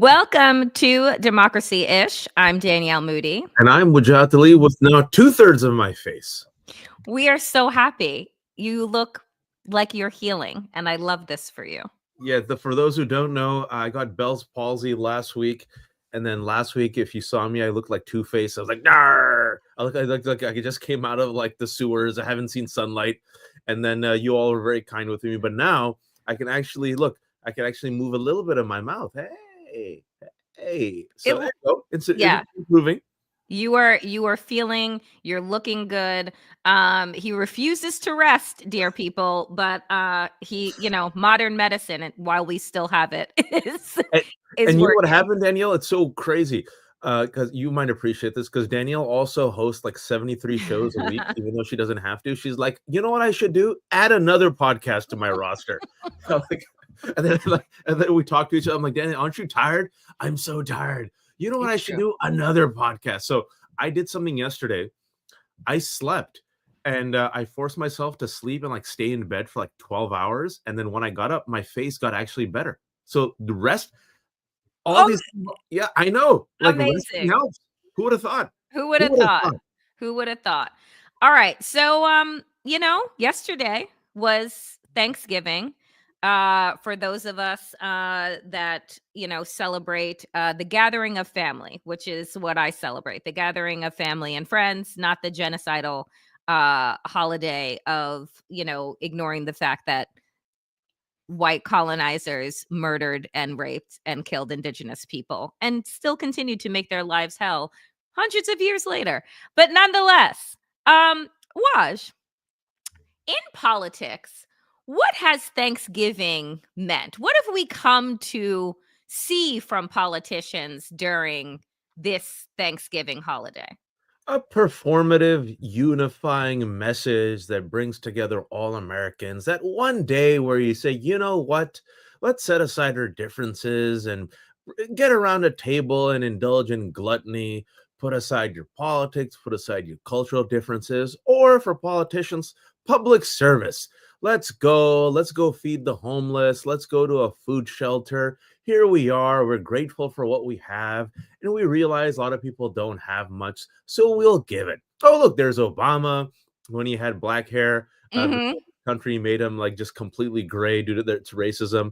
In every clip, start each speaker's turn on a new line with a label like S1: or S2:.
S1: Welcome to Democracy-ish. I'm Danielle Moodie.
S2: And I'm Wajahat with now 2/3 of my face.
S1: We are so happy. You look like you're healing, and I love this for you.
S2: Yeah, for those who don't know, I got Bell's palsy last week. And then last week, if you saw me, I looked like Two-Face. I was like, "Narr!" I looked like I just came out of like the sewers. I haven't seen sunlight. And then you all were very kind with me. But now I can actually move a little bit of my mouth. Hey. So there you go. It's improving.
S1: You are feeling, you're looking good. He refuses to rest, dear people, but he, modern medicine, and while we still have it, is
S2: and you know what happened, Danielle? It's so crazy. Because you might appreciate this, because Danielle also hosts like 73 shows a week, even though she doesn't have to. She's like, you know what I should do? Add another podcast to my roster. And then we talk to each other. I'm like, Danielle, aren't you tired? I'm so tired. You know what I should do? Another podcast. So I did something yesterday. I slept, and I forced myself to sleep and like stay in bed for like 12 hours. And then when I got up, my face got actually better. So the rest, yeah, I know. Like,
S1: amazing.
S2: Helps. Who would have thought?
S1: Who would have thought? All right. So, yesterday was Thanksgiving. For those of us that celebrate the gathering of family, which is what I celebrate, the gathering of family and friends, not the genocidal holiday of ignoring the fact that white colonizers murdered and raped and killed indigenous people and still continue to make their lives hell hundreds of years later. But nonetheless, Waj, in politics, what has Thanksgiving meant? What have we come to see from politicians during this Thanksgiving holiday?
S2: A performative, unifying message that brings together all Americans. That one day where you say, you know what? Let's set aside our differences and get around a table and indulge in gluttony. Put aside your politics, put aside your cultural differences, or for politicians, public service. Let's go feed the homeless. Let's go to a food shelter. Here we are. We're grateful for what we have. And we realize a lot of people don't have much, so we'll give it. Oh, look, there's Obama when he had black hair. The country made him like just completely gray due to its racism.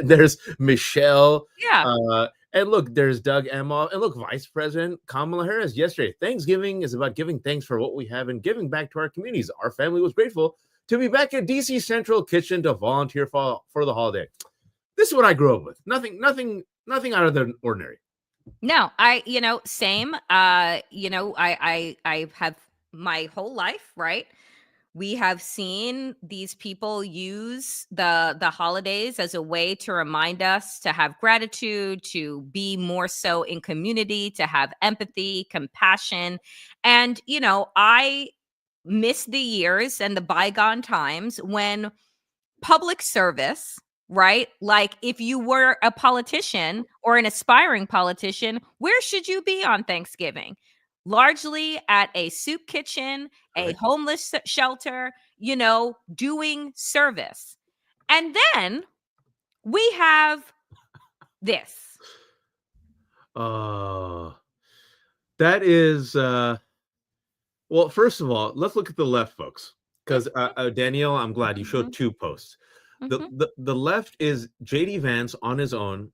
S2: There's Michelle.
S1: Yeah.
S2: And look, there's Doug Emhoff. And look, Vice President Kamala Harris yesterday. Thanksgiving is about giving thanks for what we have and giving back to our communities. Our family was grateful to be back at DC Central Kitchen to volunteer for the holiday. This is what I grew up with. Nothing out of the ordinary.
S1: No, same. I have my whole life, right? We have seen these people use the holidays as a way to remind us to have gratitude, to be more so in community, to have empathy, compassion. And, I miss the years and the bygone times when public service, right? Like if you were a politician or an aspiring politician, where should you be on Thanksgiving? Largely at a soup kitchen, a homeless shelter, doing service. And then we have this.
S2: That is, well, first of all, let's look at the left, folks. Because Danielle, I'm glad you showed two posts. The left is J.D. Vance on his own,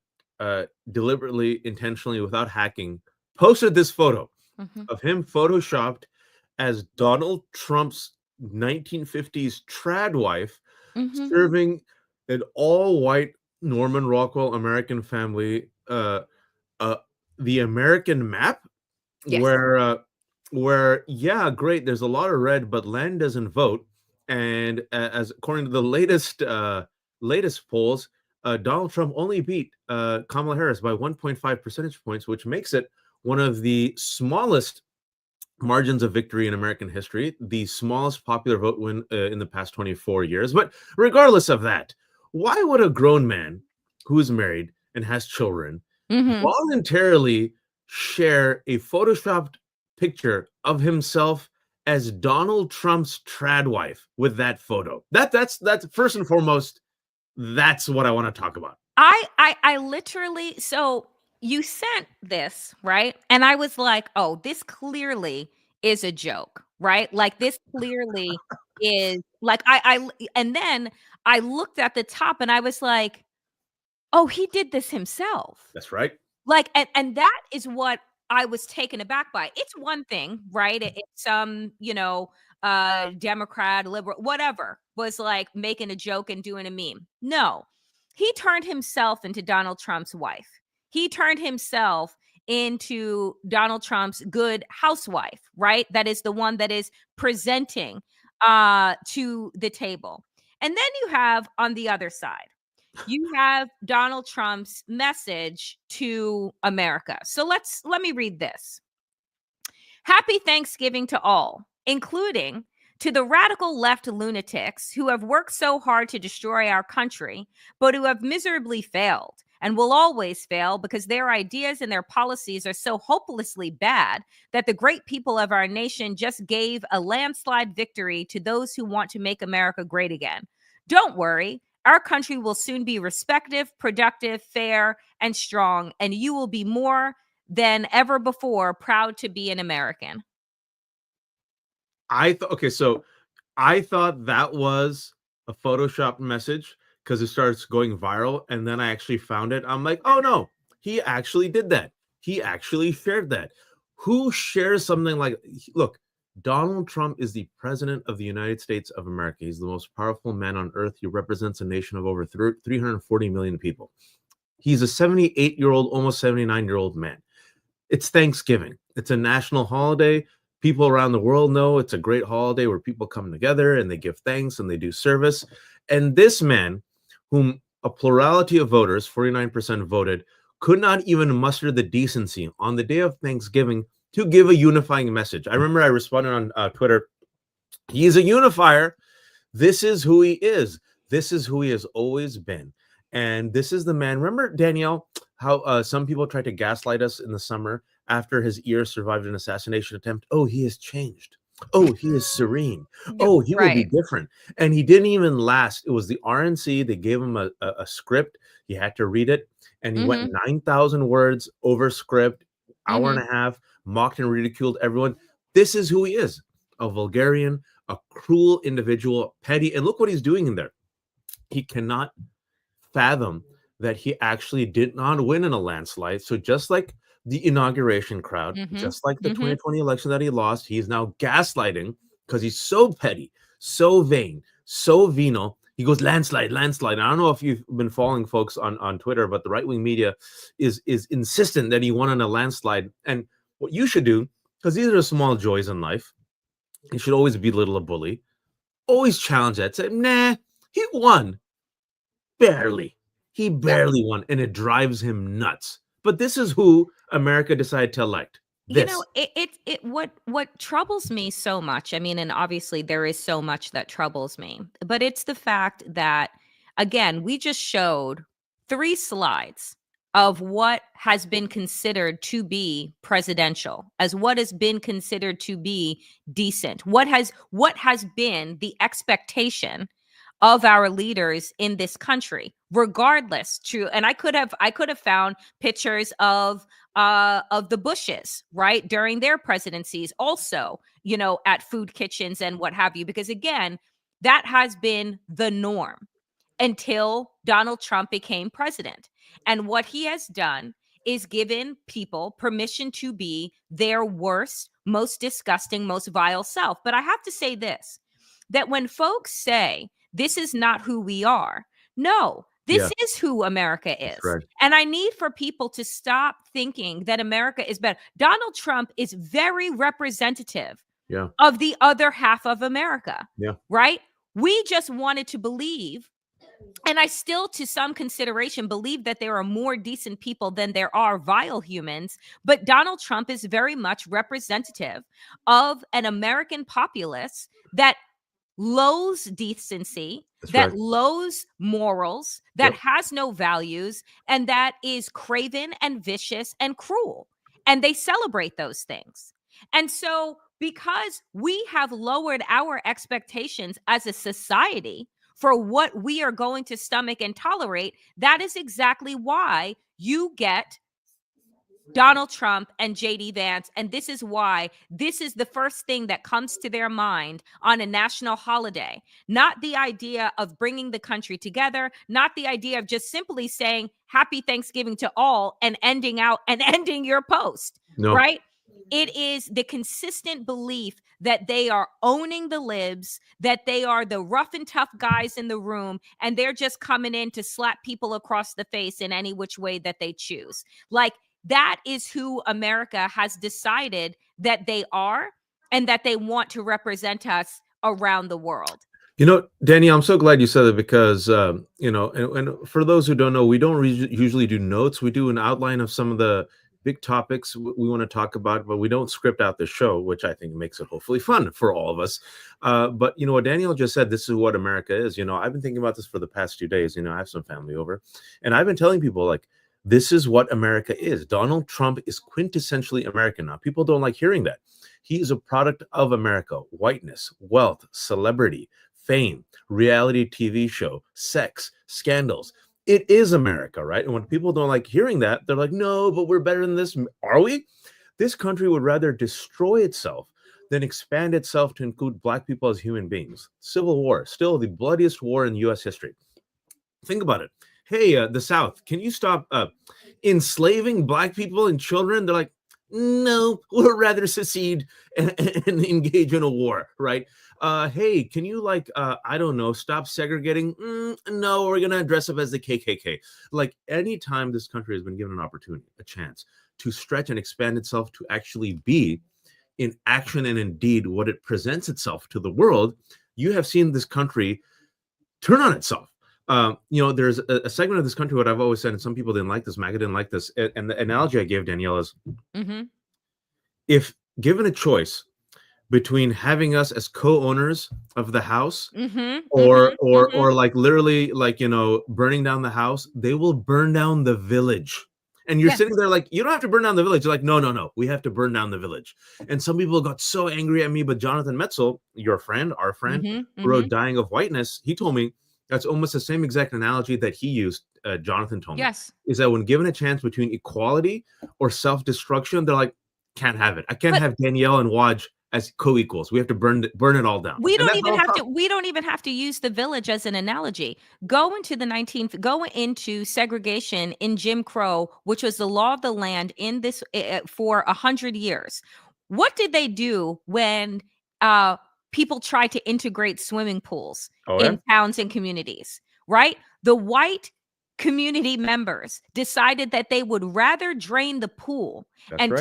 S2: deliberately, intentionally, without hacking, posted this photo of him photoshopped as Donald Trump's 1950s trad wife serving an all-white Norman Rockwell American family, the American map, where yeah, great, there's a lot of red, but land doesn't vote. And as according to the latest polls, Donald Trump only beat Kamala Harris by 1.5 percentage points, which makes it one of the smallest margins of victory in American history, the smallest popular vote win in the past 24 years. But regardless of that, why would a grown man who is married and has children voluntarily share a photoshopped picture of himself as Donald Trump's trad wife with that photo? That's first and foremost, that's what I want to talk about.
S1: I literally, so you sent this, right? And I was like, "Oh, this clearly is a joke," right? Like this clearly is like and then I looked at the top and I was like, "Oh, he did this himself."
S2: That's right.
S1: Like, and that is what I was taken aback by. It's one thing, right? It's some, Democrat, liberal, whatever, was like making a joke and doing a meme. No. He turned himself into Donald Trump's wife. He turned himself into Donald Trump's good housewife, right? That is the one that is presenting to the table. And then you have on the other side, you have Donald Trump's message to America. So let me read this. Happy Thanksgiving to all, including to the radical left lunatics who have worked so hard to destroy our country, but who have miserably failed and will always fail because their ideas and their policies are so hopelessly bad that the great people of our nation just gave a landslide victory to those who want to make America great again. Don't worry. Our country will soon be respective, productive, fair, and strong, and you will be more than ever before proud to be an American.
S2: I thought okay, so I thought that was a Photoshop message because it starts going viral, and then I actually found it. I'm like, oh no, he actually did that. He actually shared that. Who shares something like look, Donald Trump is the president of the United States of America. He's the most powerful man on earth. He represents a nation of over 340 million people. He's a 78-year-old, almost 79-year-old man. It's Thanksgiving. It's a national holiday. People around the world know it's a great holiday where people come together and they give thanks and they do service. And this man, whom a plurality of voters, 49% voted, could not even muster the decency on the day of Thanksgiving to give a unifying message. I remember I responded on Twitter. He's a unifier. This is who he is. This is who he has always been. And this is the man. Remember, Danielle, how some people tried to gaslight us in the summer after his ear survived an assassination attempt? Oh, he has changed. Oh, he is serene. Oh, he will be
S1: Right.
S2: different. And he didn't even last. It was the RNC. They gave him a script. He had to read it. And he went
S1: Mhm.
S2: 9,000 words over script, hour and
S1: Mhm.
S2: a half, mocked and ridiculed everyone. This is who he is, a vulgarian, a cruel individual, petty. And look what he's doing in there. He cannot fathom that he actually did not win in a landslide. So just like the inauguration crowd,
S1: Mhm.
S2: just like the
S1: Mhm.
S2: 2020 election that he lost, he's now gaslighting because he's so petty, so vain, so venal. He goes landslide, landslide. And I don't know if you've been following folks on Twitter, but the right wing media is insistent that he won in a landslide. And what you should do, because these are the small joys in life, you should always belittle a bully, always challenge that. Say, nah, he won barely. He
S1: Yeah.
S2: barely won, and it drives him nuts. But this is who America decided to elect.
S1: You know,
S2: This.
S1: what troubles me so much, I mean, and obviously there is so much that troubles me, but it's the fact that, again, we just showed 3 slides of what has been considered to be presidential, as what has been considered to be decent. What has been the expectation of our leaders in this country, regardless to, and I could have found pictures of the Bushes, right, during their presidencies, also, at food kitchens and what have you, because again, that has been the norm until Donald Trump became president. And what he has done is given people permission to be their worst, most disgusting, most vile self. But I have to say this, that when folks say this is not who we are, no,
S2: Yeah,
S1: this is who America
S2: that's
S1: is.
S2: right.
S1: And I need for people to stop thinking that America is better. Donald Trump is very representative
S2: Yeah,
S1: of the other half of America,
S2: yeah,
S1: right? We just wanted to believe, and I still, to some consideration, believe that there are more decent people than there are vile humans. But Donald Trump is very much representative of an American populace that loathes decency,
S2: that's
S1: that
S2: right.
S1: loathes morals, that
S2: Yep.
S1: has no values, and that is craven and vicious and cruel. And they celebrate those things. And so, because we have lowered our expectations as a society for what we are going to stomach and tolerate, that is exactly why you get Donald Trump and JD Vance. And this is why this is the first thing that comes to their mind on a national holiday. Not the idea of bringing the country together, not the idea of just simply saying happy Thanksgiving to all and ending your post,
S2: No.
S1: right? It is the consistent belief that they are owning the libs, that they are the rough and tough guys in the room, and they're just coming in to slap people across the face in any which way that they choose. Like, that is who America has decided that they are, and that they want to represent us around the world.
S2: Danny, I'm so glad you said it because, and for those who don't know, we don't usually do notes. We do an outline of some of the big topics we want to talk about, but we don't script out the show, which I think makes it hopefully fun for all of us. But what Danielle just said, this is what America is. I've been thinking about this for the past 2 days. I have some family over, and I've been telling people, like, this is what America is. Donald Trump is quintessentially American. Now, people don't like hearing that. He is a product of America: whiteness, wealth, celebrity, fame, reality TV show, sex, scandals. It is America, right? And when people don't like hearing that, they're like, no, but we're better than this. Are we? This country would rather destroy itself than expand itself to include Black people as human beings. Civil War, still the bloodiest war in U.S. history. Think about it. Hey, the South, can you stop enslaving Black people and children? They're like, no, we'd rather secede and engage in a war, right? Hey, can you I don't know, stop segregating? No, we're gonna dress up as the KKK. Like, anytime this country has been given an opportunity, a chance to stretch and expand itself to actually be in action and indeed what it presents itself to the world, you have seen this country turn on itself. There's a segment of this country, what I've always said, and some people didn't like this, MAGA didn't like this, and the analogy I gave Danielle is, if given a choice between having us as co-owners of the house or like literally burning down the house, they will burn down the village. And you're sitting there like, you don't have to burn down the village. You're like, no, we have to burn down the village. And some people got so angry at me, but Jonathan Metzl, your friend, our friend, who wrote Dying of Whiteness, he told me that's almost the same exact analogy that he used, Jonathan told me.
S1: Yes.
S2: Is that when given a chance between equality or self-destruction, they're like, can't have it. I can't have Danielle and Waj as co-equals. We have to burn it all down.
S1: We don't even have to use the village as an analogy. Go into segregation in Jim Crow, which was the law of the land in this for 100 years. What did they do when people tried to integrate swimming pools in towns and communities, right? The white community members decided that they would rather drain the pool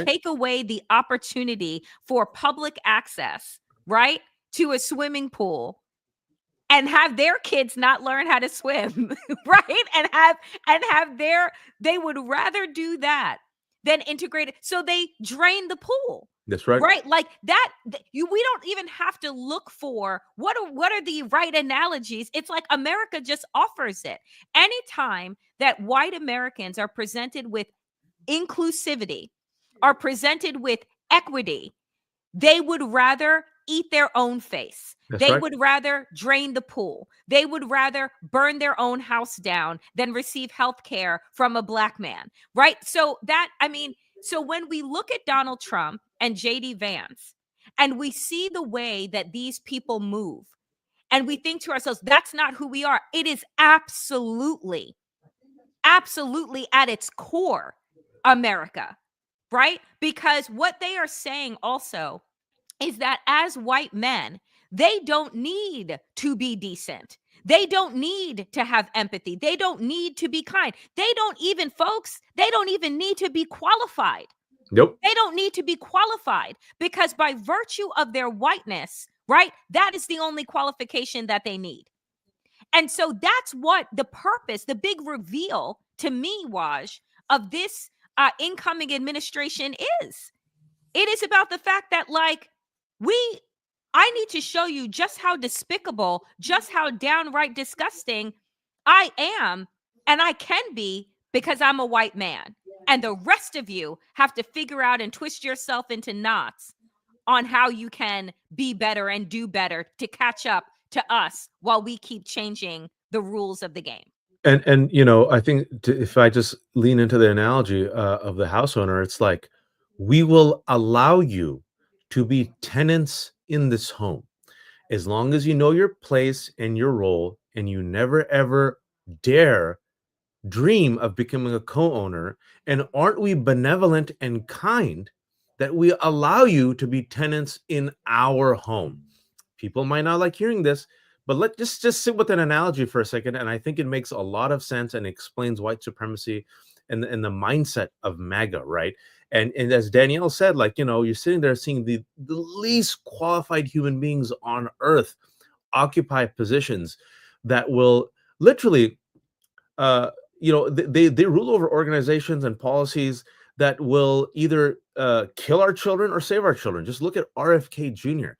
S1: take away the opportunity for public access, right, to a swimming pool, and have their kids not learn how to swim, right? They would rather do that than integrate it. So they drain the pool.
S2: That's right.
S1: Right? Like that, we don't even have to look for what are the right analogies. It's like America just offers it. Anytime that white Americans are presented with inclusivity, are presented with equity, they would rather eat their own face. They would rather drain the pool. They would rather burn their own house down than receive health care from a Black man, right? So when we look at Donald Trump and JD Vance, and we see the way that these people move, and we think to ourselves, that's not who we are. It is absolutely at its core America, right? Because what they are saying also is that as white men, they don't need to be decent. They don't need to have empathy. They don't need to be kind. They don't even need to be qualified.
S2: Nope.
S1: They don't need to be qualified because by virtue of their whiteness, right, that is the only qualification that they need. And so that's what the purpose, the big reveal to me, Waj, of this incoming administration is. It is about the fact that, like, I need to show you just how despicable, just how downright disgusting I am, and I can be because I'm a white man. And the rest of you have to figure out and twist yourself into knots on how you can be better and do better to catch up to us while we keep changing the rules of the game.
S2: And I think if I just lean into the analogy of the house owner, it's like we will allow you to be tenants in this home as long as you know your place and your role, and you never ever dare dream of becoming a co-owner. And aren't we benevolent and kind that we allow you to be tenants in our home? People might not like hearing this, but let just sit with an analogy for a second, and I think it makes a lot of sense and explains white supremacy and the mindset of MAGA, right? And as Danielle said, like, you're sitting there seeing the least qualified human beings on earth occupy positions that will literally uh, they rule over organizations and policies that will either kill our children or save our children. Just look at RFK Jr.,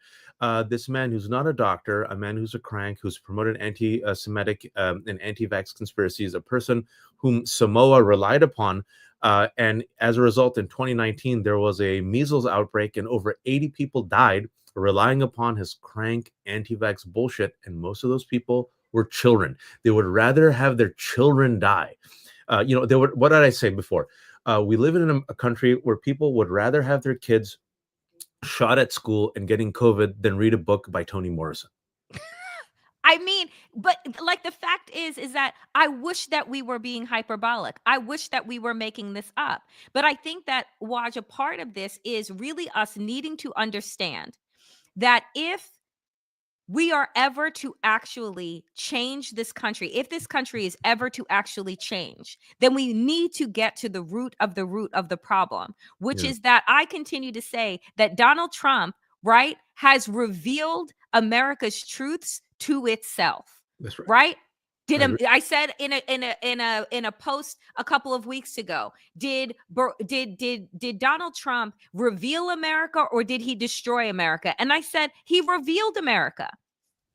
S2: this man who's not a doctor, a man who's a crank, who's promoted anti-Semitic and anti-vax conspiracies, a person whom Samoa relied upon. And as a result, in 2019, there was a measles outbreak and over 80 people died relying upon his crank anti-vax bullshit. And most of those people were children. They would rather have their children die. They would. What did I say before? We live in a country where people would rather have their kids shot at school and getting COVID than read a book by Toni Morrison.
S1: I mean, but like the fact is that I wish that we were being hyperbolic. I wish that we were making this up. But I think that Waj, a part of this is really us needing to understand that if we are ever to actually change this country, if this country is ever to actually change, then we need to get to the root of the problem, which
S2: Yeah,
S1: is that I continue to say that Donald Trump, right, has revealed America's truths to itself,
S2: that's right.
S1: right?
S2: I agree.
S1: I said in a post a couple of weeks ago, did Donald Trump reveal America or did he destroy America? And I said he revealed America.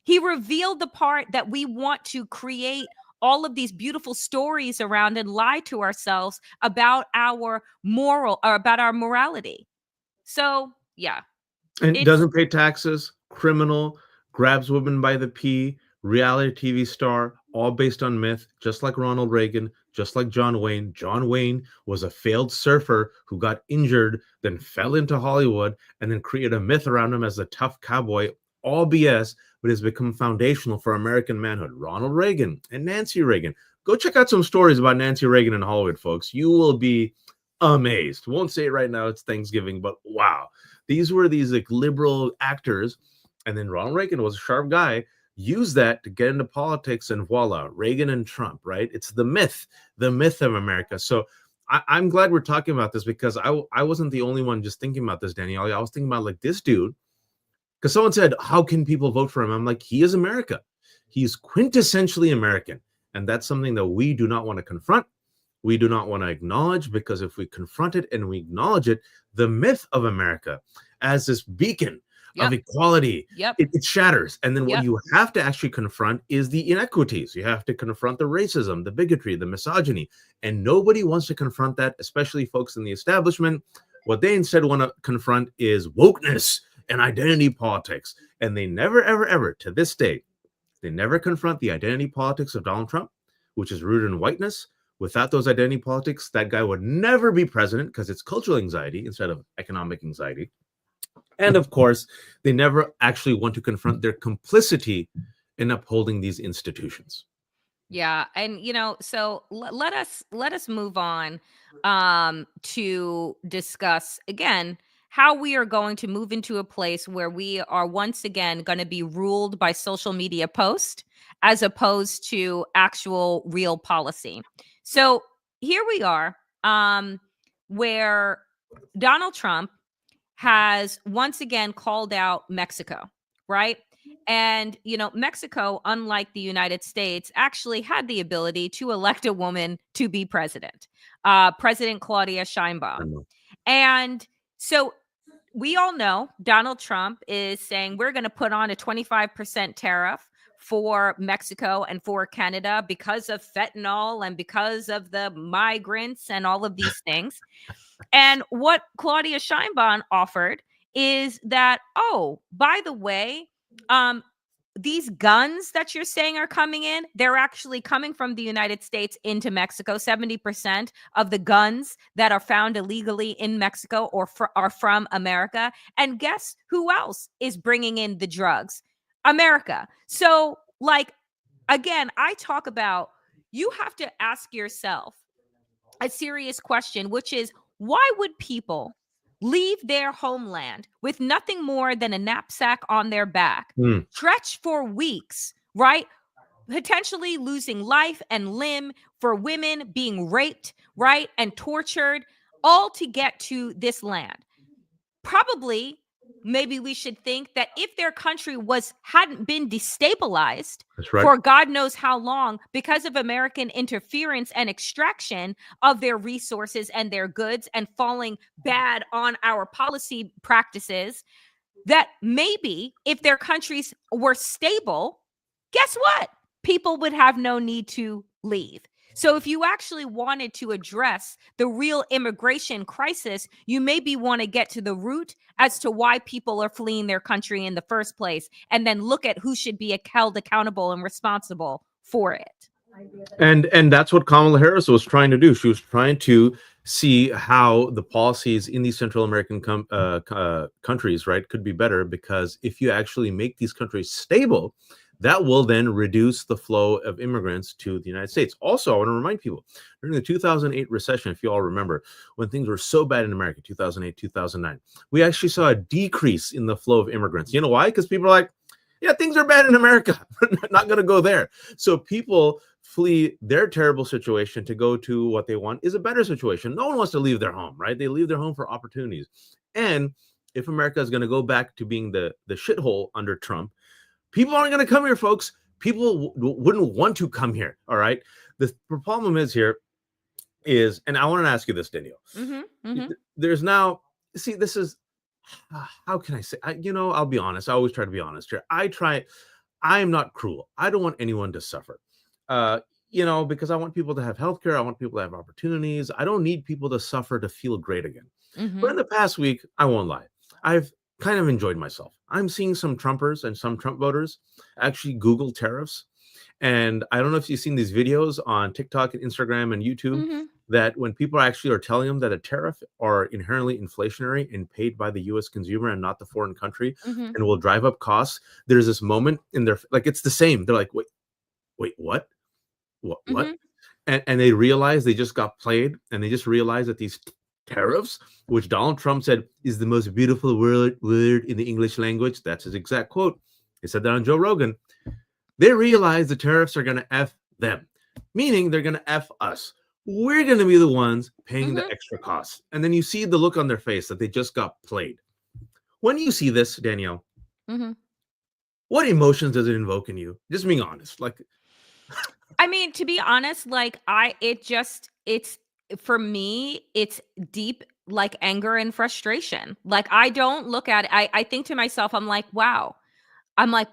S1: He revealed the part that we want to create all of these beautiful stories around and lie to ourselves about our moral or about our morality. So, yeah,
S2: And
S1: it's
S2: doesn't pay taxes, criminal, grabs women by the pee, reality TV star, all based on myth, just like Ronald Reagan, just like John Wayne. John Wayne was a failed surfer who got injured, then fell into Hollywood, and then created a myth around him as a tough cowboy. All BS, but has become foundational for American manhood. Ronald Reagan and Nancy Reagan. Go check out some stories about Nancy Reagan in Hollywood, folks. You will be amazed. Won't say it right now, it's Thanksgiving, but wow. These were these like liberal actors, and then Ronald Reagan was a sharp guy. Use that to get into politics, and voila, Reagan and Trump. Right? It's the myth of America. So I'm glad we're talking about this because I wasn't the only one just thinking about this, Danielle. I was thinking about like this dude because someone said, "How can people vote for him?" I'm like, he is America. He's quintessentially American, and that's something that we do not want to confront. We do not want to acknowledge, because if we confront it and we acknowledge it, the myth of America as this beacon of
S1: yep,
S2: equality,
S1: yep,
S2: it shatters. And then what
S1: yep.
S2: you have to actually confront is the inequities. You have to confront the racism, the bigotry, the misogyny. And nobody wants to confront that, especially folks in the establishment. What they instead want to confront is wokeness and identity politics. And they never, ever, ever, to this day, they never confront the identity politics of Donald Trump, which is rooted in whiteness. Without those identity politics, that guy would never be president because it's cultural anxiety instead of economic anxiety. And of course, they never actually want to confront their complicity in upholding these institutions.
S1: Yeah, and so let us move on to discuss again how we are going to move into a place where we are once again going to be ruled by social media post as opposed to actual real policy. So here we are, where Donald Trump has once again called out Mexico, right? And, Mexico, unlike the United States, actually had the ability to elect a woman to be president, President Claudia Sheinbaum. And so we all know Donald Trump is saying we're going to put on a 25% tariff for Mexico and for Canada because of fentanyl and because of the migrants and all of these things. And what Claudia Scheinbaum offered is that, oh, by the way, um, these guns that you're saying are coming in, they're actually coming from the United States into Mexico. 70% of the guns that are found illegally in Mexico are from America. And guess who else is bringing in the drugs? America. So, like, again, I talk about, you have to ask yourself a serious question, which is, why would people leave their homeland with nothing more than a knapsack on their back,
S2: Mm,
S1: stretch for weeks, right? Potentially losing life and limb, for women being raped, right? And tortured, all to get to this land. Probably, maybe we should think that if their country hadn't been destabilized
S2: that's right.
S1: for God knows how long because of American interference and extraction of their resources and their goods, and falling bad on our policy practices, that maybe if their countries were stable, guess what? People would have no need to leave. So if you actually wanted to address the real immigration crisis, you maybe want to get to the root as to why people are fleeing their country in the first place, and then look at who should be held accountable and responsible for it.
S2: And that's what Kamala Harris was trying to do. She was trying to see how the policies in these Central American countries, right, could be better, because if you actually make these countries stable, that will then reduce the flow of immigrants to the United States. Also, I want to remind people, during the 2008 recession, if you all remember, when things were so bad in America, 2008, 2009, we actually saw a decrease in the flow of immigrants. You know why? Because people are like, yeah, things are bad in America. We're not going to go there. So people flee their terrible situation to go to what they want is a better situation. No one wants to leave their home, right? They leave their home for opportunities. And if America is going to go back to being the shithole under Trump, people aren't going to come here, folks. People wouldn't want to come here, all right? The problem is here is, and I want to ask you this, Danielle. There's now, see, this is, how can I say, I'll be honest. I always try to be honest here. I am not cruel. I don't want anyone to suffer, because I want people to have healthcare. I want people to have opportunities. I don't need people to suffer to feel great again. But in the past week, I won't lie, I've kind of enjoyed myself. I'm seeing some Trumpers and some Trump voters actually Google tariffs. And I don't know if you've seen these videos on TikTok and Instagram and YouTube, that when people actually are telling them that a tariff are inherently inflationary and paid by the US consumer and not the foreign country, and will drive up costs, there's this moment in their, like, it's the same. They're like, wait, what? What? And they realize they just got played, and they just realize that these tariffs, which Donald Trump said is the most beautiful word in the English language, that's his exact quote. He said that on Joe Rogan. They realize the tariffs are going to F them, meaning they're going to F us. We're going to be the ones paying the extra costs. And then you see the look on their face that they just got played. When you see this, Danielle, what emotions does it invoke in you? Just being honest. Like,
S1: I mean, to be honest, like, it's, for me, it's deep, like, anger and frustration. Like, I don't look at it. I think to myself, I'm like, wow. I'm like,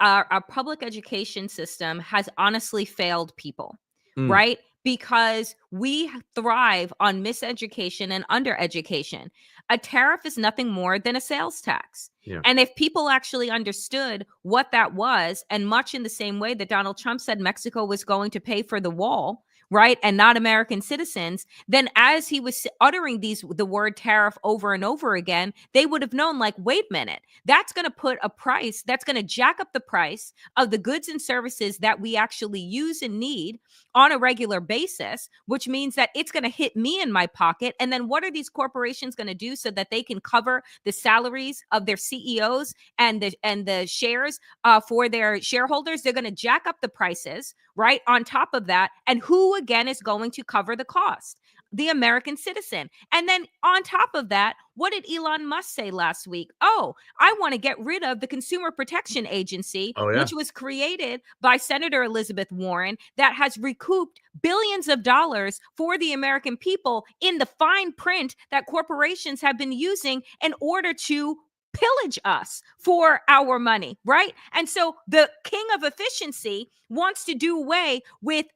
S1: our public education system has honestly failed people,
S2: mm,
S1: right? Because we thrive on miseducation and undereducation. A tariff is nothing more than a sales tax.
S2: yeah.
S1: And if people actually understood what that was, and much in the same way that Donald Trump said Mexico was going to pay for the wall, right, and not American citizens, then as he was uttering the word tariff over and over again, they would have known, like, wait a minute, that's going to put a price, that's going to jack up the price of the goods and services that we actually use and need on a regular basis, which means that it's going to hit me in my pocket. And then what are these corporations going to do so that they can cover the salaries of their CEOs and the shares for their shareholders? They're going to jack up the prices, right, on top of that. And who again is going to cover the cost? The American citizen. And then on top of that, what did Elon Musk say last week? Oh, I want to get rid of the Consumer Protection Agency,
S2: Oh, yeah.
S1: which was created by Senator Elizabeth Warren, that has recouped billions of dollars for the American people in the fine print that corporations have been using in order to pillage us for our money, right? And so the king of efficiency wants to do away with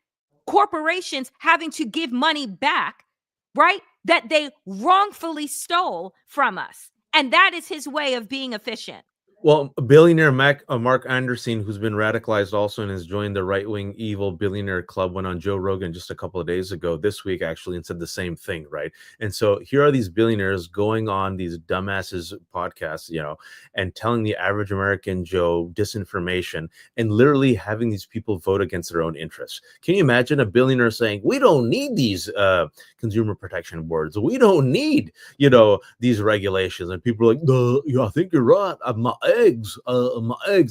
S1: corporations having to give money back, right, that they wrongfully stole from us. And that is his way of being efficient.
S2: Well, billionaire Mark Anderson, who's been radicalized also and has joined the right-wing evil billionaire club, went on Joe Rogan just a couple of days ago, this week actually, and said the same thing, right? And so here are these billionaires going on these dumbasses podcasts, and telling the average American Joe disinformation and literally having these people vote against their own interests. Can you imagine a billionaire saying, "We don't need these consumer protection boards. We don't need these regulations," and people are like, yeah, I think you're right. My eggs,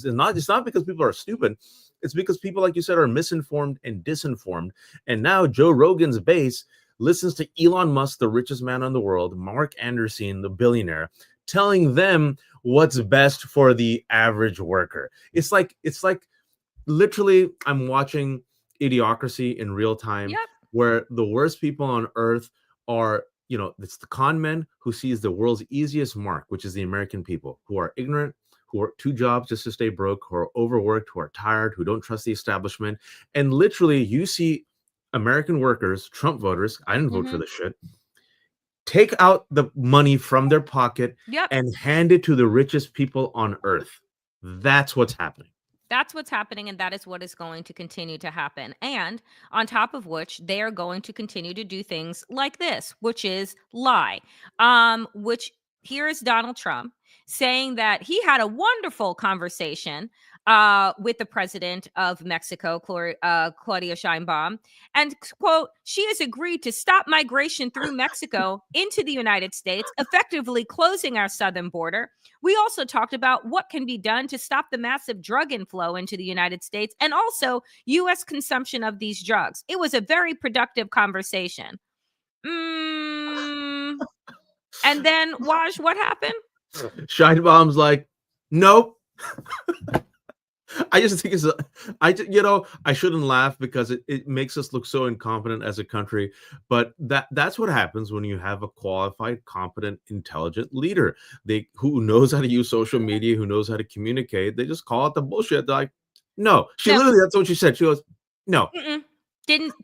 S2: and not it's not because people are stupid. It's because people, like you said, are misinformed and disinformed. And now Joe Rogan's base listens to Elon Musk, the richest man in the world, Mark Anderson, the billionaire, telling them what's best for the average worker. It's like literally I'm watching Idiocracy in real time,
S1: Yep.
S2: where the worst people on earth are, it's the con men who sees the world's easiest mark, which is the American people, who are ignorant, who are two jobs just to stay broke, who are overworked, who are tired, who don't trust the establishment. And literally you see American workers, Trump voters, I didn't vote for
S1: Hmm.
S2: this shit, take out the money from their pocket
S1: Yep.
S2: and hand it to the richest people on earth. That's what's happening.
S1: That's what's happening, and that is what is going to continue to happen. And on top of which, they are going to continue to do things like this, which is lie. Which here is Donald Trump saying that he had a wonderful conversation with the president of Mexico, Claudia Sheinbaum, and quote, "She has agreed to stop migration through Mexico into the United States, effectively closing our southern border. We also talked about what can be done to stop the massive drug inflow into the United States and also U.S. consumption of these drugs. It was a very productive conversation." Mm. And then, Waj, what happened?
S2: Scheinbaum's like, nope. I just think I shouldn't laugh because it makes us look so incompetent as a country. But that's what happens when you have a qualified, competent, intelligent leader. Who knows how to use social media, who knows how to communicate. They just call it the bullshit. They're like, no.
S1: No.
S2: That's what she said. She goes, no.
S1: Mm-mm.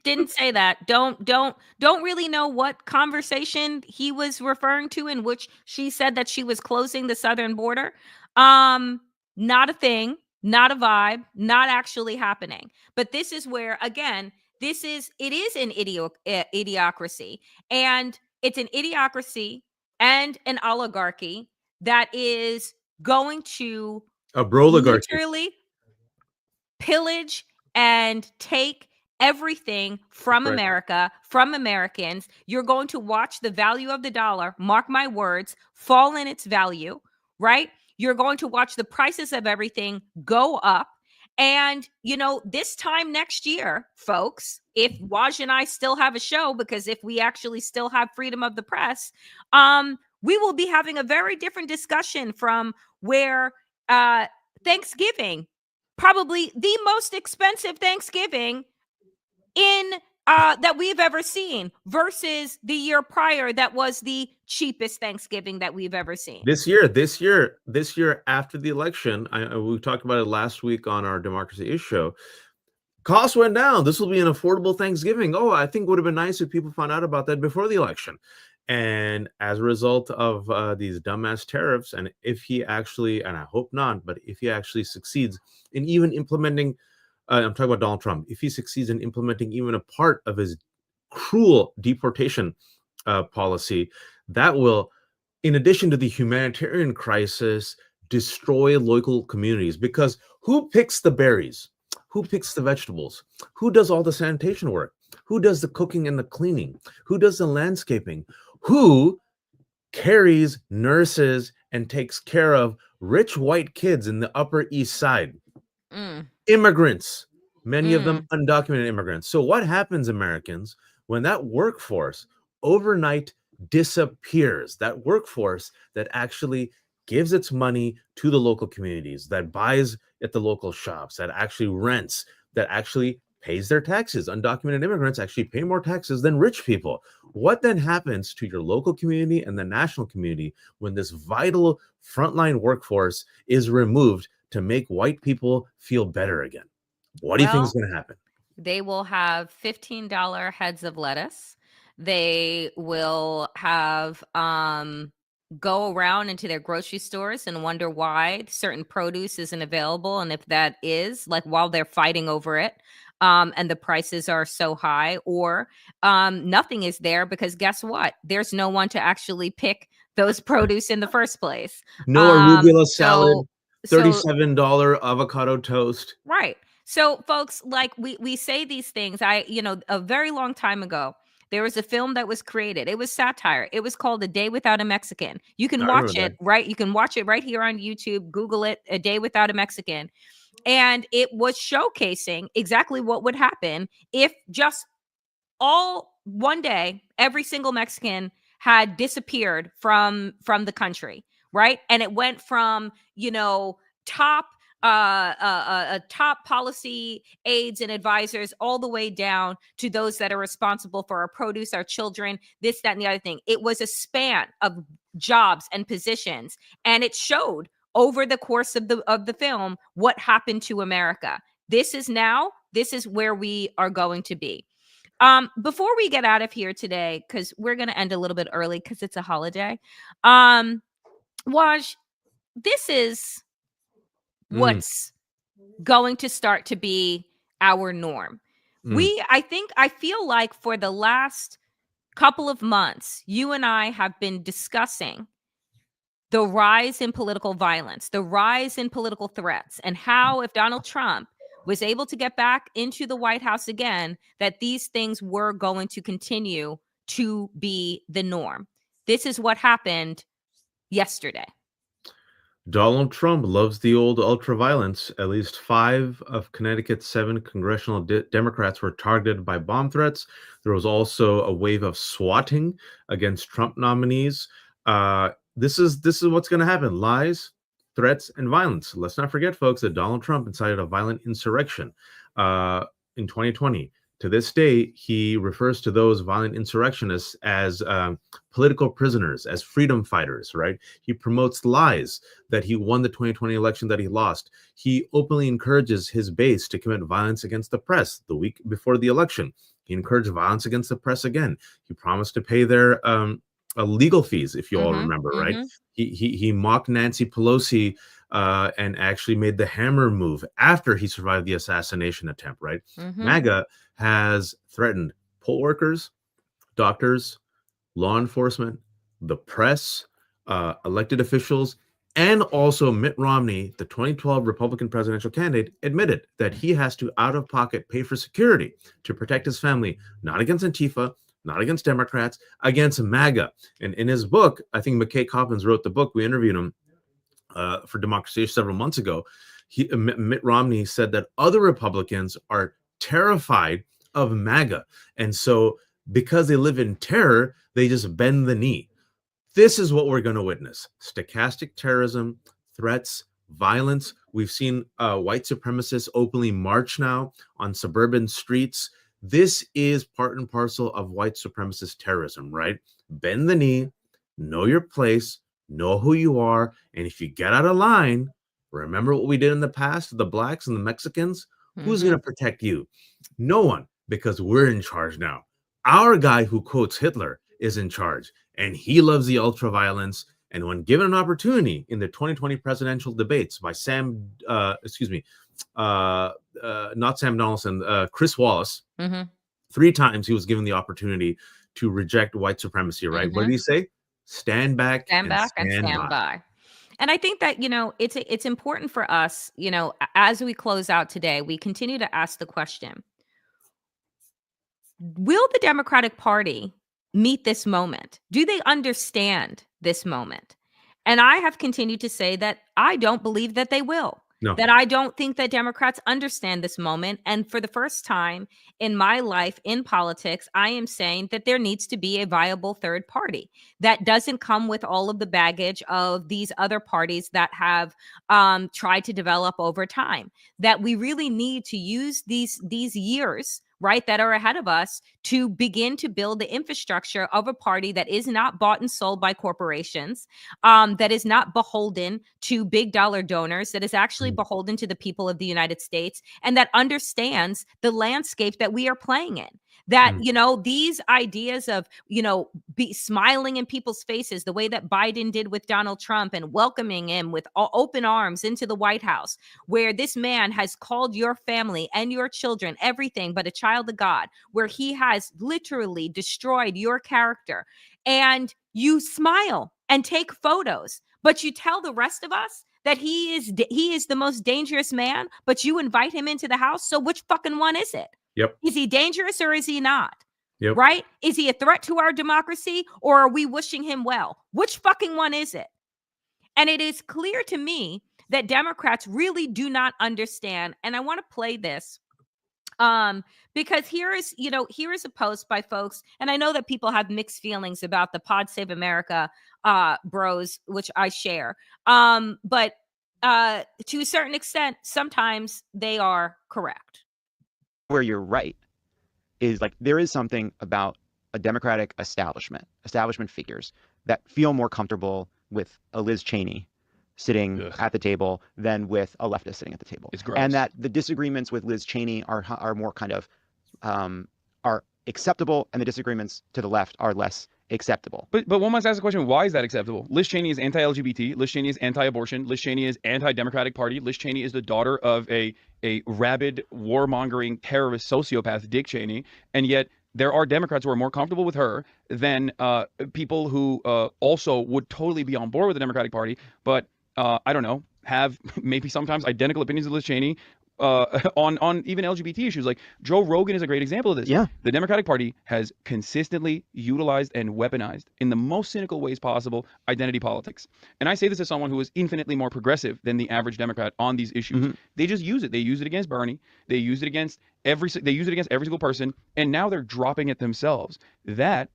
S1: Didn't say that. Don't really know what conversation he was referring to in which she said that she was closing the southern border. Um, Not a thing, not a vibe, not actually happening. But this is where again, it is an idiocracy, and it's an idiocracy and an oligarchy that is going to
S2: A broligarchy.
S1: literally pillage and take everything from
S2: Correct.
S1: America, from Americans. You're going to watch the value of the dollar, mark my words, fall in its value, right? You're going to watch the prices of everything go up. And, this time next year, folks, if Waj and I still have a show, because if we actually still have freedom of the press, we will be having a very different discussion from where Thanksgiving, probably the most expensive Thanksgiving in that we've ever seen, versus the year prior that was the cheapest Thanksgiving that we've ever seen.
S2: This year after the election, we talked about it last week on our Democracy Is show. Costs went down. This will be an affordable Thanksgiving. Oh, I think it would have been nice if people found out about that before the election. And as a result of these dumbass tariffs, and if he actually, and I hope not, but if he actually succeeds in even implementing, I'm talking about Donald Trump, if he succeeds in implementing even a part of his cruel deportation policy, that will, in addition to the humanitarian crisis, destroy local communities. Because who picks the berries? Who picks the vegetables? Who does all the sanitation work? Who does the cooking and the cleaning? Who does the landscaping? Who carries nurses and takes care of rich white kids in the Upper East Side?
S1: Mm,
S2: Immigrants, many of them
S1: mm,
S2: undocumented immigrants. So what happens, Americans, when that workforce overnight disappears? That workforce that actually gives its money to the local communities, that buys at the local shops, that actually rents, that actually pays their taxes. Undocumented immigrants actually pay more taxes than rich people. What then happens to your local community and the national community when this vital frontline workforce is removed to make white people feel better again? What do you think is
S1: well,
S2: going to happen?
S1: they will have $15 heads of lettuce. They will have go around into their grocery stores and wonder why certain produce isn't available, and if that is, like, while they're fighting over it, and the prices are so high, or nothing is there because guess what? There's no one to actually pick those produce in the first place.
S2: No arugula salad,
S1: So
S2: $37 avocado toast.
S1: right. So folks, like, we say these things. A very long time ago, there was a film that was created. It was satire. It was called A Day Without a Mexican. You can
S2: I
S1: watch
S2: remember
S1: it,
S2: that.
S1: right? You can watch it right here on YouTube. Google it, A Day Without a Mexican. And it was showcasing exactly what would happen if just all one day every single Mexican had disappeared from the country, right? And it went from, top top policy aides and advisors all the way down to those that are responsible for our produce, our children, this, that, and the other thing. It was a span of jobs and positions, and it showed over the course of the film what happened to America. This is where we are going to be. Before we get out of here today, because we're gonna end a little bit early because it's a holiday. Um, Waj, this is
S2: Mm,
S1: what's going to start to be our norm.
S2: mm.
S1: I feel like for the last couple of months, you and I have been discussing the rise in political violence, the rise in political threats, and how if Donald Trump was able to get back into the White House again, that these things were going to continue to be the norm. This is what happened yesterday.
S2: Donald Trump loves the old ultraviolence. At least 5 of Connecticut's 7 congressional Democrats were targeted by bomb threats. There was also a wave of swatting against Trump nominees. This is what's going to happen: lies, threats, and violence. Let's not forget, folks, that Donald Trump incited a violent insurrection in 2020. To this day, he refers to those violent insurrectionists as political prisoners, as freedom fighters, right? He promotes lies that he won the 2020 election that he lost. He openly encourages his base to commit violence against the press the week before the election. He encouraged violence against the press again. He promised to pay their legal fees, if you all
S1: Mm-hmm.
S2: remember, right?
S1: Mm-hmm.
S2: He mocked Nancy Pelosi and actually made the hammer move after he survived the assassination attempt, right?
S1: Mm-hmm.
S2: MAGA has threatened poll workers, doctors, law enforcement, the press, elected officials, and also Mitt Romney, the 2012 Republican presidential candidate, admitted that he has to out of pocket pay for security to protect his family, not against Antifa, not against Democrats, against MAGA. And in his book, I think McKay Coppins wrote the book. We interviewed him for Democracy several months ago. Mitt Romney said that other Republicans are terrified of MAGA. And so because they live in terror, they just bend the knee. This is what we're going to witness: stochastic terrorism, threats, violence. We've seen white supremacists openly march now on suburban streets. This is part and parcel of white supremacist terrorism, right? Bend the knee, know your place, know who you are. And if you get out of line, remember what we did in the past to the blacks and the Mexicans? Who's going
S1: Mm-hmm.
S2: to protect you? No one, because we're in charge now. Our guy who quotes Hitler is in charge, and he loves the ultra violence. And when given an opportunity in the 2020 presidential debates by not Sam Donaldson, Chris Wallace,
S1: Mm-hmm.
S2: 3 times he was given the opportunity to reject white supremacy, right? What
S1: Mm-hmm.
S2: did he say? Stand back
S1: Stand
S2: and
S1: back and
S2: stand
S1: stand
S2: by.
S1: by. And I think that, it's important for us, as we close out today, we continue to ask the question: will the Democratic Party meet this moment? Do they understand this moment? And I have continued to say that I don't believe that they will.
S2: No.
S1: That I don't think that Democrats understand this moment. And for the first time in my life in politics, I am saying that there needs to be a viable third party that doesn't come with all of the baggage of these other parties that have tried to develop over time. That we really need to use these years, right, that are ahead of us to begin to build the infrastructure of a party that is not bought and sold by corporations, that is not beholden to big dollar donors, that is actually beholden to the people of the United States, and that understands the landscape that we are playing in. that,
S2: Mm.
S1: you know, these ideas of, you know, be smiling in people's faces the way that Biden did with Donald Trump and welcoming him with open arms into the White House, where this man has called your family and your children everything but a child of God, where he has literally destroyed your character, and you smile and take photos, but you tell the rest of us that he is the most dangerous man, but you invite him into the house. So which fucking one is it?
S2: Yep.
S1: Is he dangerous or is he not?
S2: Yep.
S1: Right? Is he a threat to our democracy, or are we wishing him well? Which fucking one is it? And it is clear to me that Democrats really do not understand. And I want to play this because here is a post by folks, and I know that people have mixed feelings about the Pod Save America bros, which I share. But to a certain extent, sometimes they are correct.
S3: Where you're right is, like, there is something about a Democratic establishment figures that feel more comfortable with a Liz Cheney sitting at the table than with a leftist sitting at the table.
S4: It's gross.
S3: And that the disagreements with Liz Cheney are more kind of are acceptable, and the disagreements to the left are less acceptable.
S4: But one must ask the question, why is that acceptable? Liz Cheney is anti-LGBT. Liz Cheney is anti-abortion. Liz Cheney is anti-Democratic Party. Liz Cheney is the daughter of a rabid, warmongering, terrorist sociopath, Dick Cheney. And yet there are Democrats who are more comfortable with her than people who also would totally be on board with the Democratic Party, but I don't know, have maybe sometimes identical opinions of Liz Cheney on even LGBT issues. Like, Joe Rogan is a great example of this.
S3: Yeah.
S4: The Democratic Party has consistently utilized and weaponized, in the most cynical ways possible, identity politics. And I say this as someone who is infinitely more progressive than the average Democrat on these issues.
S3: Mm-hmm.
S4: They just use it. They use it against Bernie. They use it against every single person. And now they're dropping it themselves. That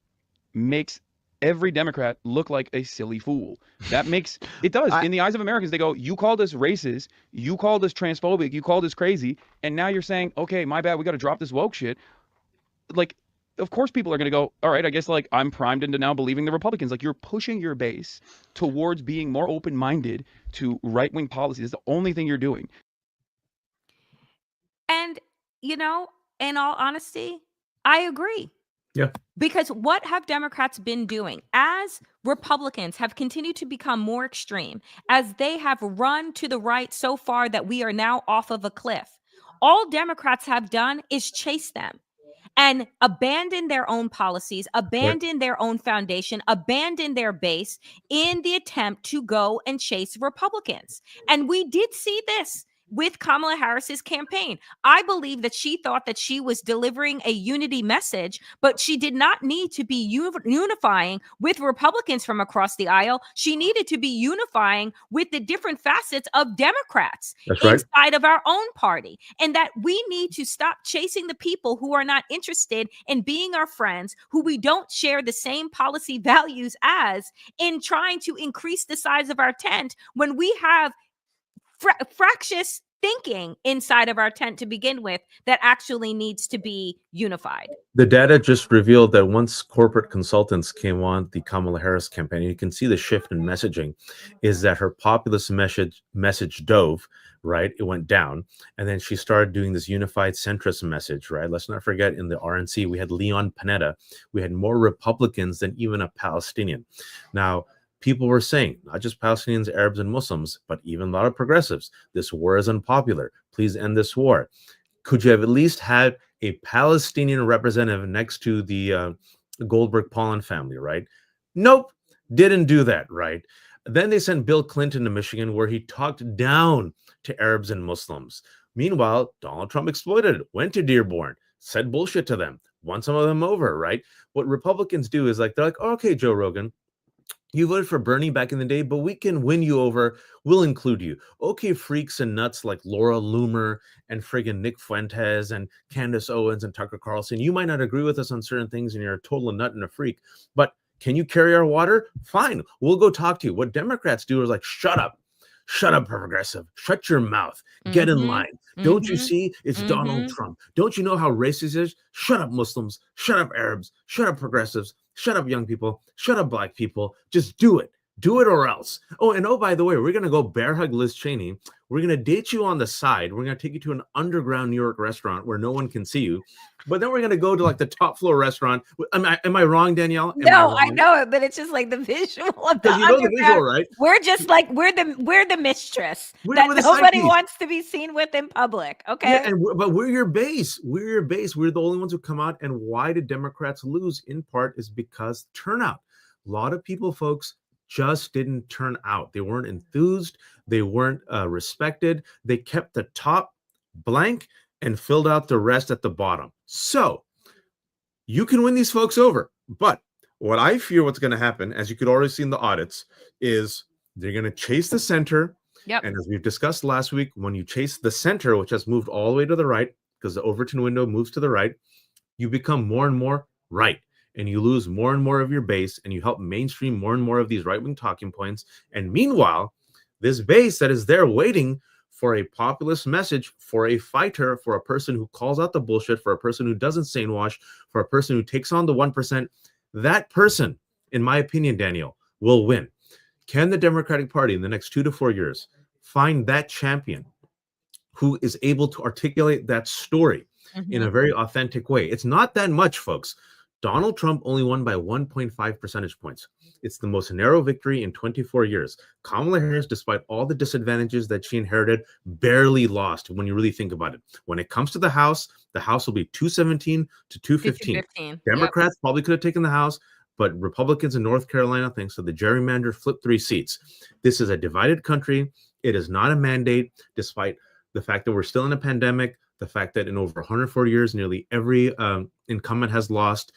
S4: makes every Democrat look like a silly fool. That makes it does. In the eyes of Americans, they go, you called us racist, you called us transphobic, you called us crazy, and now you're saying, okay, my bad, we got to drop this woke shit. Like, of course people are going to go, all right, I guess, like, I'm primed into now believing the Republicans. Like, you're pushing your base towards being more open-minded to right-wing policies. That's the only thing you're doing.
S1: And, you know, in all honesty, I agree.
S2: Yeah.
S1: Because what have Democrats been doing as Republicans have continued to become more extreme, as they have run to the right so far that we are now off of a cliff? All Democrats have done is chase them and abandon their own policies, abandon their own foundation, abandon their base in the attempt to go and chase Republicans. And we did see this with Kamala Harris's campaign. I believe that she thought that she was delivering a unity message, but she did not need to be unifying with Republicans from across the aisle. She needed to be unifying with the different facets of Democrats inside of our own party. And that we need to stop chasing the people who are not interested in being our friends, who we don't share the same policy values as, in trying to increase the size of our tent when we have fractious thinking inside of our tent to begin with that actually needs to be unified.
S2: The data just revealed that once corporate consultants came on the Kamala Harris campaign, you can see the shift in messaging is that her populist message dove, right? It went down. And then she started doing this unified centrist message, right? Let's not forget, in the RNC, we had Leon Panetta. We had more Republicans than even a Palestinian. Now, people were saying, not just Palestinians, Arabs, and Muslims, but even a lot of progressives, this war is unpopular. Please end this war. Could you have at least had a Palestinian representative next to the Goldberg-Pollen family, right? Nope, didn't do that, right? Then they sent Bill Clinton to Michigan, where he talked down to Arabs and Muslims. Meanwhile, Donald Trump exploited it, went to Dearborn, said bullshit to them, won some of them over, right? What Republicans do is, like, they're like, oh, okay, Joe Rogan, you voted for Bernie back in the day, but we can win you over. We'll include you. Okay, freaks and nuts like Laura Loomer and friggin' Nick Fuentes and Candace Owens and Tucker Carlson. You might not agree with us on certain things and you're a total nut and a freak, but can you carry our water? Fine, we'll go talk to you. What Democrats do is like, shut up. Shut up, progressive. Shut your mouth. Get in line. Don't you see? It's Donald Trump. Don't you know how racist he is? Shut up, Muslims. Shut up, Arabs. Shut up, progressives. Shut up, young people. Shut up, black people. Just do it. Do it or else. Oh, and oh, by the way, we're going to go bear hug Liz Cheney. We're going to date you on the side. We're going to take you to an underground New York restaurant where no one can see you. But then we're going to go to like the top floor restaurant. Am I wrong, Danielle?
S1: No, I know it, but it's just like the visual of the
S2: Because you know the visual, right?
S1: We're just like we're the mistress that
S2: we're the
S1: nobody
S2: sidepiece.
S1: wants to be seen with in public. Okay.
S2: Yeah, but we're your base. We're your base. We're the only ones who come out. And why did Democrats lose? In part is because turnout. A lot of people, folks, just didn't turn out. They weren't enthused. They weren't respected. They kept the top blank and filled out the rest at the bottom. So you can win these folks over. But what I fear what's going to happen, as you could already see in the audits, is they're going to chase the center.
S1: Yep.
S2: And as we've discussed last week, when you chase the center, which has moved all the way to the right, because the Overton window moves to the right, you become more and more right. And you lose more and more of your base, and you help mainstream more and more of these right-wing talking points. And meanwhile, this base that is there waiting for a populist message, for a fighter, for a person who calls out the bullshit, for a person who doesn't sanewash, for a person who takes on the 1%, that person, in my opinion, Danielle, will win. Can the Democratic Party in the next 2 to 4 years find that champion who is able to articulate that story in a very authentic way? It's not that much, folks. Donald Trump only won by 1.5 percentage points. It's the most narrow victory in 24 years. Kamala Harris, despite all the disadvantages that she inherited, barely lost when you really think about it. When it comes to the House will be 217 to 215. Democrats probably could have taken the House, but Republicans in North Carolina, thanks to the gerrymander, flipped 3 seats. This is a divided country. It is not a mandate, despite the fact that we're still in a pandemic, the fact that in over 140 years, nearly every incumbent has lost.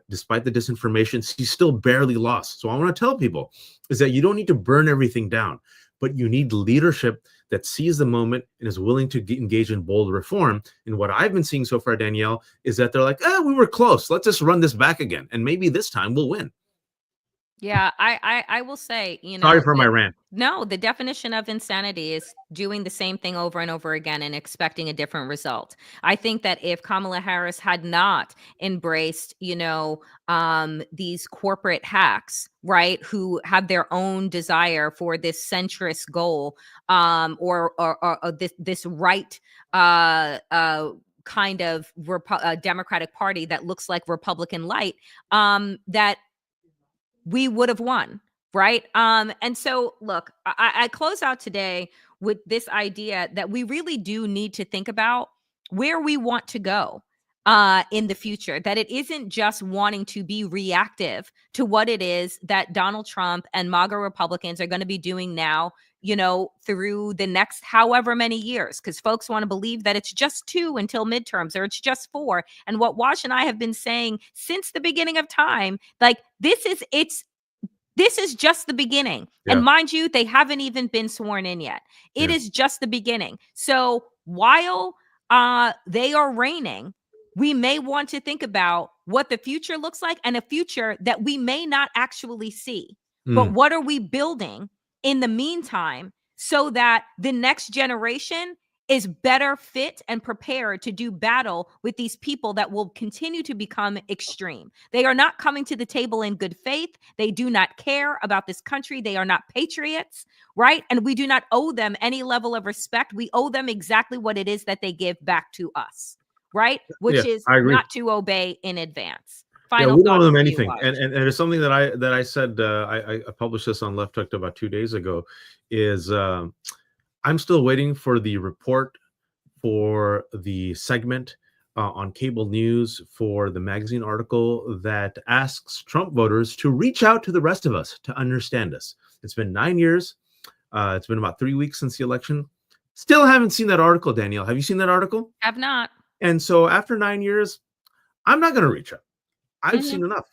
S2: Despite the disinformation, she still barely lost. So I want to tell people is that you don't need to burn everything down, but you need leadership that sees the moment and is willing to engage in bold reform. And what I've been seeing so far, Danielle, is that they're like, we were close. Let's just run this back again. And maybe this time we'll win.
S1: Yeah, I will say,
S2: Sorry for my rant.
S1: No, the definition of insanity is doing the same thing over and over again and expecting a different result. I think that if Kamala Harris had not embraced, these corporate hacks, right, who have their own desire for this centrist goal, or this right kind of Democratic Party that looks like Republican light, that we would have won, right? And so, look, I close out today with this idea that we really do need to think about where we want to go in the future, that it isn't just wanting to be reactive to what it is that Donald Trump and MAGA Republicans are going to be doing now, through the next however many years, because folks want to believe that it's just 2 until midterms or it's just 4. And what Waj and I have been saying since the beginning of time, like this is just the beginning. Yeah. And mind you, they haven't even been sworn in yet. It is just the beginning. So while they are reigning, we may want to think about what the future looks like, and a future that we may not actually see. But what are we building in the meantime so that the next generation is better fit and prepared to do battle with these people that will continue to become extreme? They are not coming to the table in good faith. They do not care about this country. They are not patriots, right? And we do not owe them any level of respect. We owe them exactly what it is that they give back to us, right? Which is not to obey in advance.
S2: We don't owe them anything. And it's something that I said, I published this on Left Hooked about 2 days ago, is I'm still waiting for the report for the segment on cable news for the magazine article that asks Trump voters to reach out to the rest of us to understand us. It's been 9 years. It's been about 3 weeks since the election. Still haven't seen that article, Danielle. Have you seen that article?
S1: Have not.
S2: And so after 9 years, I'm not going to reach out. I've seen enough.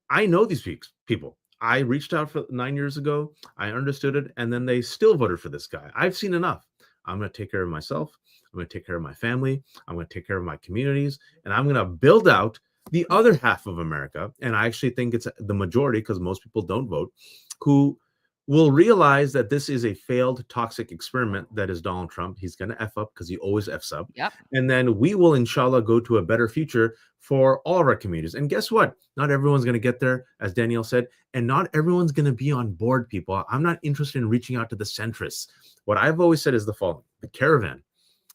S2: I know these people. I reached out for 9 years ago. I understood it. And then they still voted for this guy. I've seen enough. I'm going to take care of myself. I'm going to take care of my family. I'm going to take care of my communities. And I'm going to build out the other half of America. And I actually think it's the majority, because most people don't vote, who will realize that this is a failed toxic experiment that is Donald Trump. He's going to F up because he always Fs up.
S1: Yep.
S2: And then we will, inshallah, go to a better future for all of our communities. And guess what? Not everyone's going to get there, as Danielle said, and not everyone's going to be on board, people. I'm not interested in reaching out to the centrists. What I've always said is the following: the caravan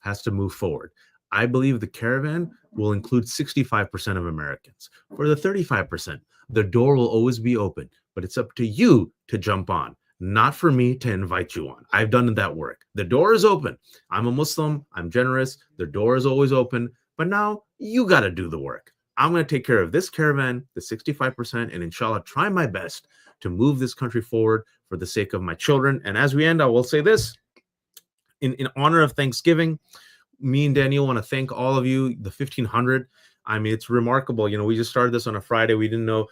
S2: has to move forward. I believe the caravan will include 65% of Americans. For the 35%, the door will always be open, but it's up to you to jump on, not for me to invite you on. I've done that work. The door is open. I'm a Muslim. I'm generous. The door is always open, but now you got to do the work. I'm going to take care of this caravan, the 65%, and inshallah, try my best to move this country forward for the sake of my children. And as we end, I will say this. In honor of Thanksgiving, me and Daniel want to thank all of you, the 1,500. I mean, it's remarkable. You know, we just started this on a Friday. We didn't know,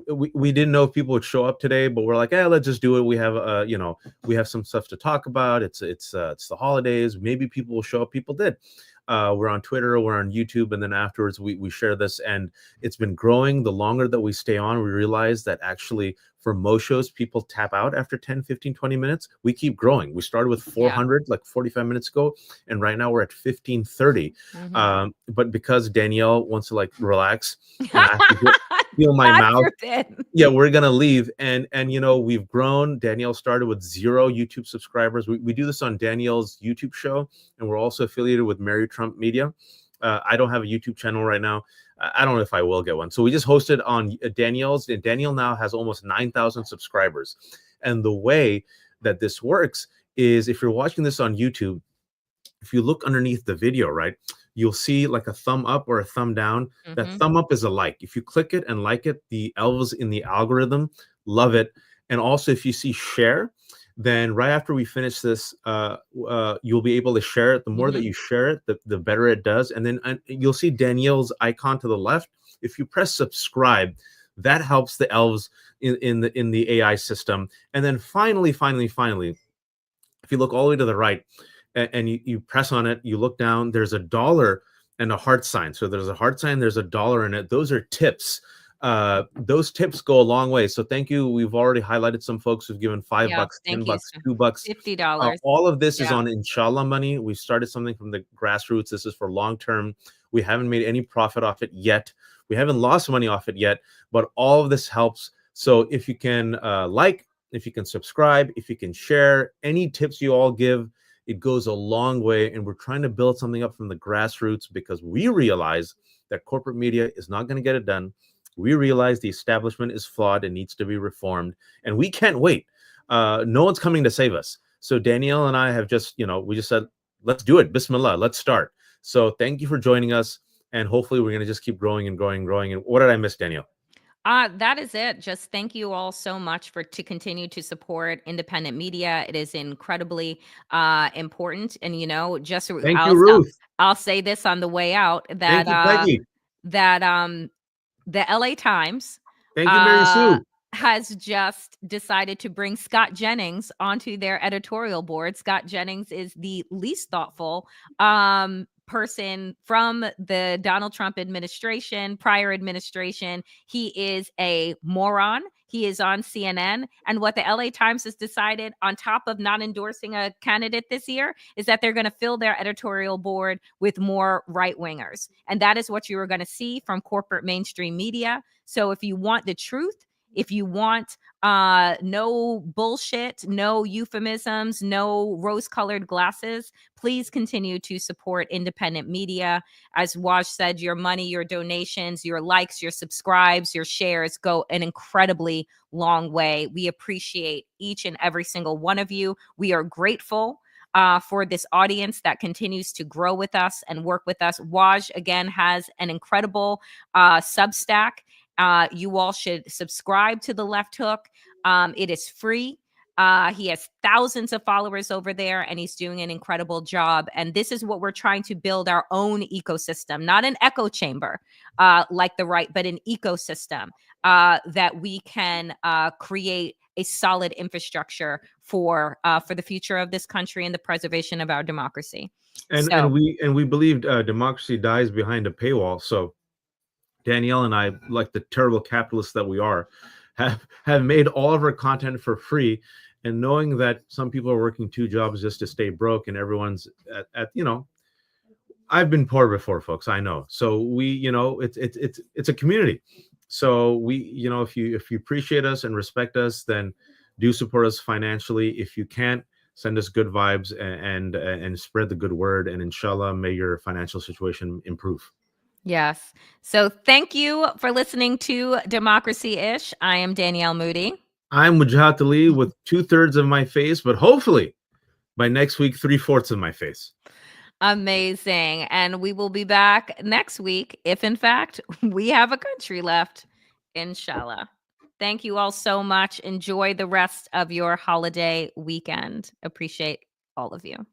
S2: we didn't know if people would show up today, but we're like, let's just do it. We have, you know, we have some stuff to talk about. It's the holidays. Maybe people will show up. People did. We're on Twitter, we're on YouTube, and then afterwards we share this, and it's been growing. The longer that we stay on, we realize that actually for most shows, people tap out after 10, 15, 20 minutes. We keep growing. We started with 400 like 45 minutes ago, and right now we're at 1530. But because Danielle wants to like relax, and I have to feel my mouth. Yeah, we're gonna leave, and you know, we've grown. Danielle started with 0 YouTube subscribers. We do this on Danielle's YouTube show, and we're also affiliated with Mary Trump Media. I don't have a YouTube channel right now. I don't know if I will get one. So we just hosted on Danielle's, and Danielle now has almost 9,000 subscribers. And the way that this works is, if you're watching this on YouTube, if you look underneath the video, right, you'll see like a thumb up or a thumb down. That thumb up is a like. If you click it and like it, the elves in the algorithm love it. And also, if you see share, then right after we finish this, you'll be able to share it. The more that you share it, the better it does. And then you'll see Danielle's icon to the left. If you press subscribe, that helps the elves in the AI system. And then finally, if you look all the way to the right and you press on it, you look down, there's $1 and a heart sign. So there's a heart sign, there's $1 in it. Those are tips. Those tips go a long way. So thank you. We've already highlighted some folks who've given $5, $10, $2,
S1: $50.
S2: All of this is on inshallah money. We started something from the grassroots. This is for long term. We haven't made any profit off it yet. We haven't lost money off it yet, but all of this helps. So if you can like, if you can subscribe, if you can share any tips you all give, it goes a long way. And we're trying to build something up from the grassroots, because we realize that corporate media is not going to get it done. We realize the establishment is flawed and needs to be reformed, and we can't wait. No one's coming to save us. So Danielle and I have just, we just said, let's do it. Bismillah, let's start. So thank you for joining us, and hopefully we're going to just keep growing and growing and growing. And what did I miss, Danielle?
S1: That is it. Just thank you all so much to continue to support independent media. It is incredibly important. And
S2: thank you, Ruth.
S1: I'll say this on the way out, that
S2: thank you,
S1: the LA Times
S2: thank you, Mary Sue,
S1: has just decided to bring Scott Jennings onto their editorial board. Scott Jennings is the least thoughtful person from the Donald Trump administration, prior administration. He is a moron. He is on CNN. And what the LA Times has decided, on top of not endorsing a candidate this year, is that they're going to fill their editorial board with more right-wingers. And that is what you are going to see from corporate mainstream media. So if you want the truth, if you want no bullshit, no euphemisms, no rose-colored glasses, please continue to support independent media. As Waj said, your money, your donations, your likes, your subscribes, your shares go an incredibly long way. We appreciate each and every single one of you. We are grateful for this audience that continues to grow with us and work with us. Waj, again, has an incredible Substack. You all should subscribe to The Left Hook. It is free. He has thousands of followers over there, and he's doing an incredible job. And this is what we're trying to build, our own ecosystem, not an echo chamber like the right, but an ecosystem that we can create a solid infrastructure for the future of this country and the preservation of our democracy.
S2: And we believe democracy dies behind a paywall. So Danielle and I, like the terrible capitalists that we are, have made all of our content for free, and knowing that some people are working 2 jobs just to stay broke, and everyone's at I've been poor before, folks. I know. So we, it's a community. So we, if you appreciate us and respect us, then do support us financially. If you can't, send us good vibes and spread the good word. And inshallah, may your financial situation improve.
S1: Yes. So thank you for listening to Democracy-ish. I am Danielle Moodie.
S2: I'm Wajahat Ali with 2/3 of my face, but hopefully by next week, 3/4 of my face.
S1: Amazing. And we will be back next week if, in fact, we have a country left, inshallah. Thank you all so much. Enjoy the rest of your holiday weekend. Appreciate all of you.